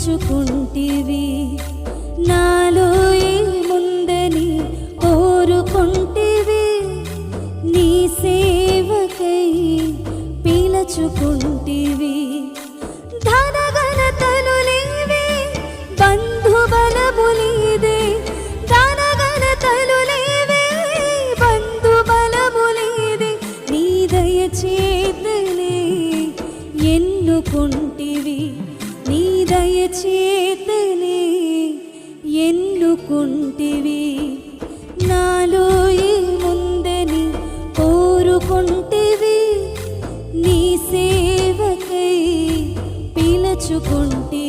పిలుచుకుంటివి, నాలో ఏముందని కోరుకుంటివి, నీ సేవకై పిలుచుకుంటివి. ధనఘనతలు లేవే, బంధుబలము లేదే, ధనఘనతలు లేవే, బంధుబలము లేదే, నీ దయచేతనే ఎన్నుకుంటివి, నీ దయచేతనే ఎన్నుకుంటివి. నాలో ఏముందని కోరుకుంటివి, నీ సేవకై పిలుచుకుంటివి.